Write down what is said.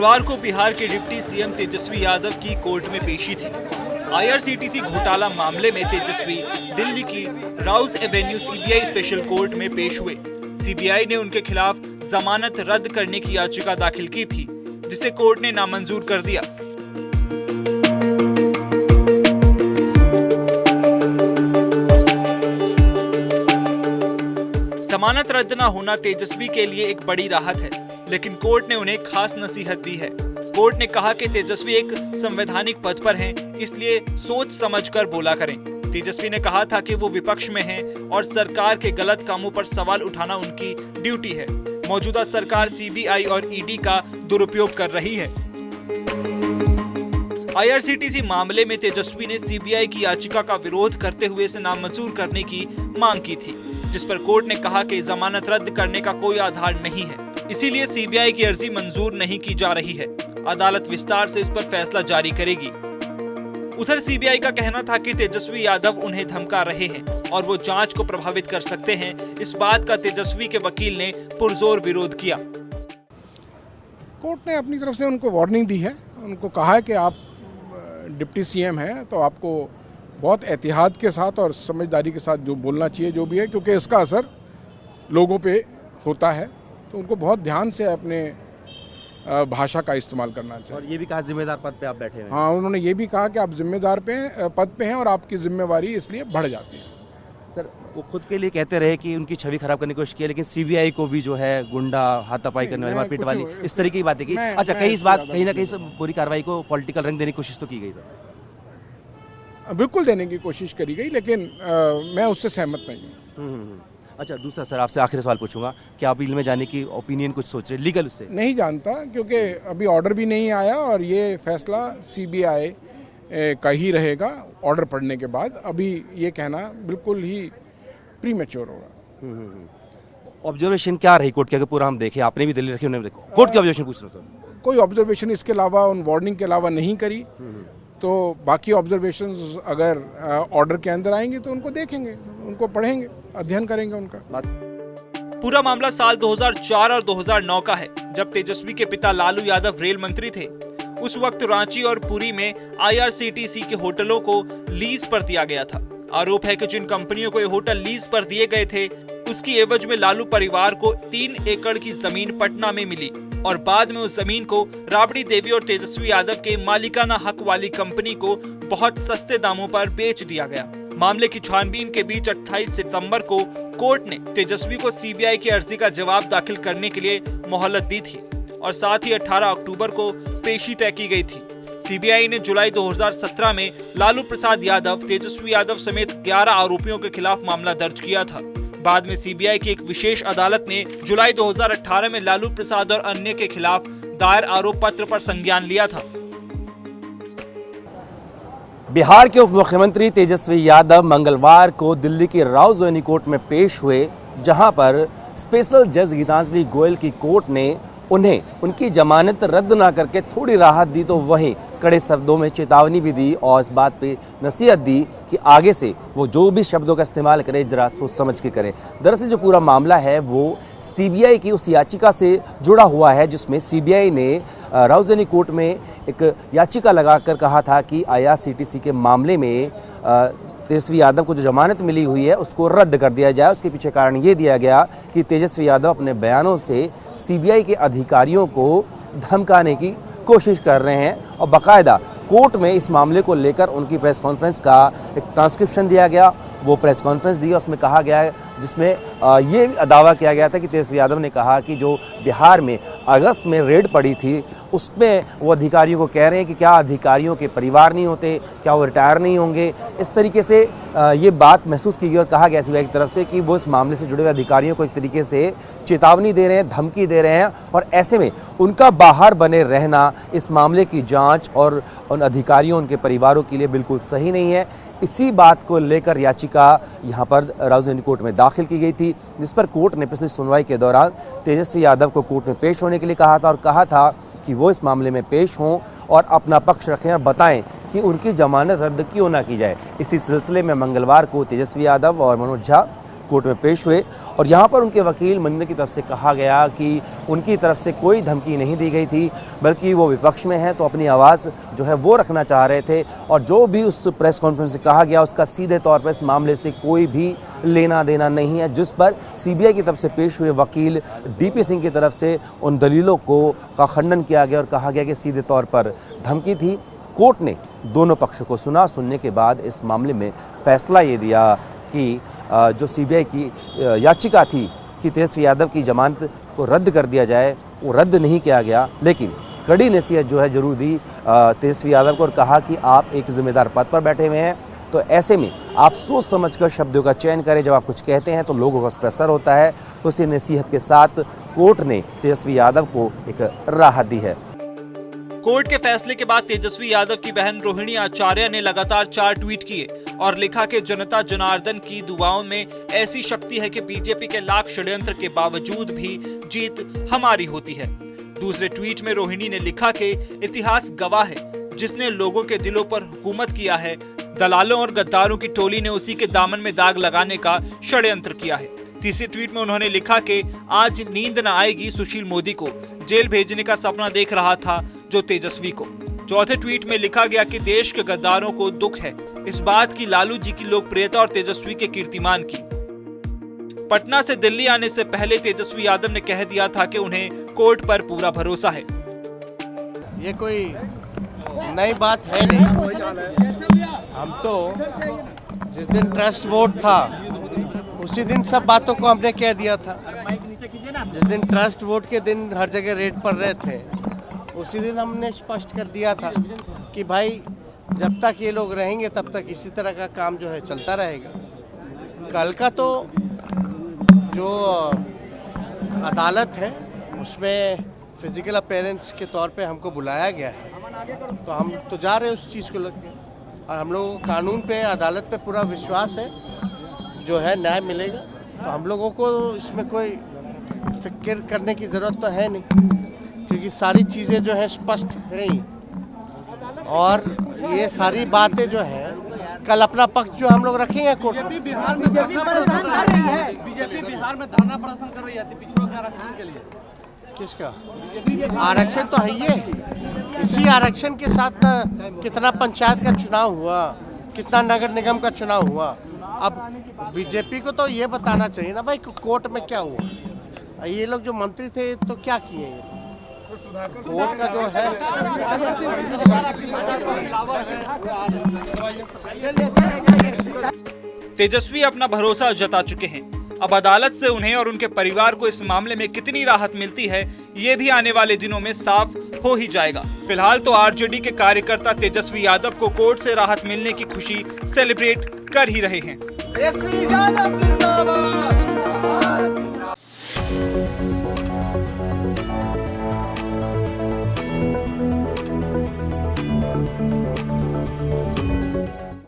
रविवार को बिहार के डिप्टी सीएम तेजस्वी यादव की कोर्ट में पेशी थी। आईआरसीटीसी घोटाला मामले में तेजस्वी दिल्ली की Rouse Avenue CBI special court में पेश हुए। सीबीआई ने उनके खिलाफ जमानत रद्द करने की याचिका दाखिल की थी, जिसे कोर्ट ने नामंजूर कर दिया। जमानत रद्द न होना तेजस्वी के लिए एक बड़ी राहत है, लेकिन कोर्ट ने उन्हें खास नसीहत दी है। कोर्ट ने कहा कि तेजस्वी एक संवैधानिक पद पर हैं, इसलिए सोच समझकर बोला करें। तेजस्वी ने कहा था कि वो विपक्ष में हैं और सरकार के गलत कामों पर सवाल उठाना उनकी ड्यूटी है। मौजूदा सरकार सीबीआई और ईडी का दुरुपयोग कर रही है। आईआरसीटीसी मामले में तेजस्वी ने सीबीआई की याचिका का विरोध करते हुए इसे नामंजूर करने की मांग की थी, जिस पर कोर्ट ने कहा कि जमानत रद्द करने का कोई आधार नहीं है, इसीलिए सीबीआई की अर्जी मंजूर नहीं की जा रही है। अदालत विस्तार से इस पर फैसला जारी करेगी। उधर सीबीआई का कहना था कि तेजस्वी यादव उन्हें धमका रहे हैं और वो जांच को प्रभावित कर सकते हैं। इस बात का तेजस्वी के वकील ने पुरजोर विरोध किया। कोर्ट ने अपनी तरफ से उनको वार्निंग दी है, उनको कहा है कि आप डिप्टी सीएम हैं तो आपको बहुत एहतियात के साथ और समझदारी के साथ जो बोलना चाहिए जो भी है, क्योंकि इसका असर लोगों पे होता है, तो उनको बहुत ध्यान से अपने भाषा का इस्तेमाल करना चाहिए। और ये भी कहा जिम्मेदार पद पे आप बैठे हैं। हाँ, उन्होंने ये भी कहा कि आप जिम्मेदार पद पे हैं और आपकी जिम्मेवारी इसलिए बढ़ जाती है। सर, वो खुद के लिए कहते रहे कि उनकी छवि खराब करने की कोशिश की, लेकिन सीबीआई को भी जो है गुंडा, हाथापाई करने वाली, मारपीट वाली, इस तरीके की बातें की। अच्छा, कहीं इस बात कहीं ना कहीं पूरी कार्रवाई को पॉलिटिकल रंग देने की कोशिश तो की गई सर? बिल्कुल देने की कोशिश करी गई, लेकिन मैं उससे सहमत नहीं हूँ। अच्छा, दूसरा सर आपसे आखिरी सवाल पूछूंगा, क्या अपील में जाने की ओपिनियन कुछ सोच रहे लीगल उससे? नहीं जानता, क्योंकि अभी ऑर्डर भी नहीं आया और ये फैसला सीबीआई का ही रहेगा ऑर्डर पड़ने के बाद। अभी ये कहना बिल्कुल ही प्रीमेच्योर होगा। ऑब्जर्वेशन क्या रही कोर्ट की? अगर पूरा हम देखें, आपने भी दिल्ली रखी, उन्होंने देखो, कोर्ट की ऑब्जर्वेशन पूछ रहा हूँ सर। कोई ऑब्जर्वेशन इसके अलावा, उन वार्निंग के अलावा नहीं करी, तो बाकी ऑब्जर्वेशंस अगर ऑर्डर के अंदर आएंगे तो उनको देखेंगे, उनको पढ़ेंगे, अध्ययन करेंगे उनका। पूरा मामला साल 2004 और 2009 का है, जब तेजस्वी के पिता लालू यादव रेल मंत्री थे। उस वक्त रांची और पुरी में आईआरसीटीसी के होटलों को लीज पर दिया गया था। आरोप है कि जिन कंपनियों को ये होटल लीज पर दिए गए थे, उसकी एवज में लालू परिवार को 3 एकड़ की जमीन पटना में मिली और बाद में उस जमीन को राबड़ी देवी और तेजस्वी यादव के मालिकाना हक वाली कंपनी को बहुत सस्ते दामों पर बेच दिया गया। मामले की छानबीन के बीच 28 सितंबर को कोर्ट ने तेजस्वी को सीबीआई की अर्जी का जवाब दाखिल करने के लिए मोहलत दी थी और साथ ही 18 अक्टूबर को पेशी तय की गई थी। सीबीआई ने जुलाई 2017 में लालू प्रसाद यादव, तेजस्वी यादव समेत 11 आरोपियों के खिलाफ मामला दर्ज किया था। बाद में सीबीआई की एक विशेष अदालत ने जुलाई 2018 में लालू प्रसाद और अन्य के खिलाफ दायर आरोप पत्र पर संज्ञान लिया था। बिहार के उप मुख्यमंत्री तेजस्वी यादव मंगलवार को दिल्ली की राउस एवेन्यू कोर्ट में पेश हुए, जहां पर स्पेशल जज गीतांजलि गोयल की कोर्ट ने उन्हें उनकी जमानत रद्द ना करके थोड़ी राहत दी, तो वहीं कड़े शब्दों में चेतावनी भी दी और इस बात पे नसीहत दी कि आगे से वो जो भी शब्दों का इस्तेमाल करे जरा सोच समझ के करें। दरअसल जो पूरा मामला है वो सीबीआई की उस याचिका से जुड़ा हुआ है, जिसमें सीबीआई ने राउस एवेन्यू कोर्ट में एक याचिका लगाकर कहा था कि आईआरसीटीसी के मामले में तेजस्वी यादव को जो जमानत मिली हुई है उसको रद्द कर दिया जाए। उसके पीछे कारण ये दिया गया कि तेजस्वी यादव अपने बयानों से सीबीआई के अधिकारियों को धमकाने की कोशिश कर रहे हैं और बाकायदा कोर्ट में इस मामले को लेकर उनकी प्रेस कॉन्फ्रेंस का एक ट्रांसक्रिप्शन दिया गया। वो प्रेस कॉन्फ्रेंस दी, उसमें कहा गया है, जिसमें ये दावा किया गया था कि तेजस्वी यादव ने कहा कि जो बिहार में अगस्त में रेड पड़ी थी उसमें वो अधिकारियों को कह रहे हैं कि क्या अधिकारियों के परिवार नहीं होते, क्या वो रिटायर नहीं होंगे। इस तरीके से ये बात महसूस की गई और कहा गया सीबीआई की तरफ से कि वो इस मामले से जुड़े हुए अधिकारियों को एक तरीके से चेतावनी दे रहे हैं, धमकी दे रहे हैं और ऐसे में उनका बाहर बने रहना इस मामले की जाँच और उन अधिकारियों, उनके परिवारों के लिए बिल्कुल सही नहीं है। इसी बात को लेकर याचिका यहाँ पर राउस एवेन्यू कोर्ट में दाखिल की गई थी, जिस पर कोर्ट ने पिछली सुनवाई के दौरान तेजस्वी यादव को कोर्ट में पेश होने के लिए कहा था और कहा था कि वो इस मामले में पेश हों और अपना पक्ष रखें और बताएं कि उनकी जमानत रद्द क्यों ना की जाए। इसी सिलसिले में मंगलवार को तेजस्वी यादव और मनोज झा कोर्ट में पेश हुए और यहाँ पर उनके वकील मनिंदर की तरफ से कहा गया कि उनकी तरफ से कोई धमकी नहीं दी गई थी, बल्कि वो विपक्ष में हैं तो अपनी आवाज़ जो है वो रखना चाह रहे थे और जो भी उस प्रेस कॉन्फ्रेंस में कहा गया उसका सीधे तौर पर इस मामले से कोई भी लेना देना नहीं है, जिस पर सीबीआई की तरफ से पेश हुए वकील डीपी सिंह की तरफ से उन दलीलों का खंडन किया गया और कहा गया कि सीधे तौर पर धमकी थी। कोर्ट ने दोनों पक्षों को सुनने के बाद इस मामले में फैसला ये दिया कि जो सीबीआई की याचिका थी कि तेजस्वी यादव की जमानत को रद्द कर दिया जाए, वो रद्द नहीं किया गया, लेकिन कड़ी नसीहत जो है जरूर दी तेजस्वी यादव को और कहा कि आप एक जिम्मेदार पद पर बैठे हुए हैं, तो ऐसे में आप सोच समझकर शब्दों का चयन करें। जब आप कुछ कहते हैं तो लोगों का उस पर असर होता है। तो इसी नसीहत के साथ कोर्ट ने तेजस्वी यादव को एक राहत दी है। कोर्ट के फैसले के बाद तेजस्वी यादव की बहन रोहिणी आचार्य ने लगातार 4 ट्वीट किए और लिखा कि जनता जनार्दन की दुआओं में ऐसी शक्ति है कि बीजेपी के लाख षड्यंत्र के बावजूद भी जीत हमारी होती है। दूसरे ट्वीट में रोहिणी ने लिखा कि इतिहास गवाह है, जिसने लोगों के दिलों पर हुकूमत किया है, दलालों और गद्दारों की टोली ने उसी के दामन में दाग लगाने का षड्यंत्र किया है। तीसरे ट्वीट में उन्होंने लिखा कि आज नींद न आएगी सुशील मोदी को, जेल भेजने का सपना देख रहा था जो तेजस्वी को। चौथे ट्वीट में लिखा गया कि देश के गद्दारों को दुख है इस बात की लालू जी की लोकप्रियता और तेजस्वी के कीर्तिमान की। पटना से दिल्ली आने से पहले तेजस्वी यादव ने कह दिया था कि उन्हें कोर्ट पर पूरा भरोसा है। ये कोई नई बात है नहीं, हम तो जिस दिन ट्रस्ट वोट था उसी दिन सब बातों को हमने कह दिया था। जिस दिन ट्रस्ट वोट के दिन हर जगह रेड पड़ रहे थे उसी दिन हमने स्पष्ट कर दिया था कि भाई जब तक ये लोग रहेंगे तब तक इसी तरह का काम जो है चलता रहेगा। कल का तो जो अदालत है उसमें फिजिकल अपीयरेंस के तौर पे हमको बुलाया गया है, तो हम तो जा रहे हैं उस चीज़ को लेकर और हम लोगों को कानून पे अदालत पे पूरा विश्वास है, जो है न्याय मिलेगा। तो हम लोगों को इसमें कोई फिक्र करने की ज़रूरत तो है नहीं, क्योंकि सारी चीज़ें जो है स्पष्ट है ही और ये सारी बातें जो है कल अपना पक्ष जो हम लोग रखेंगे कोर्ट में। बिहार में बीजेपी बिहार में धरना प्रदर्शन कर रही है पिछड़ों के आरक्षण के लिए। किसका आरक्षण? तो है ये, इसी आरक्षण के साथ कितना पंचायत का चुनाव हुआ, कितना नगर निगम का चुनाव हुआ। अब बीजेपी को तो ये बताना चाहिए ना भाई कोर्ट में क्या हुआ। ये लोग जो मंत्री थे तो क्या किए, कोर्ट का जो है तेजस्वी अपना भरोसा जता चुके हैं। अब अदालत से उन्हें और उनके परिवार को इस मामले में कितनी राहत मिलती है ये भी आने वाले दिनों में साफ हो ही जाएगा। फिलहाल तो आरजेडी के कार्यकर्ता तेजस्वी यादव को कोर्ट से राहत मिलने की खुशी सेलिब्रेट कर ही रहे हैं। तेजस्वी यादव जिंदाबाद।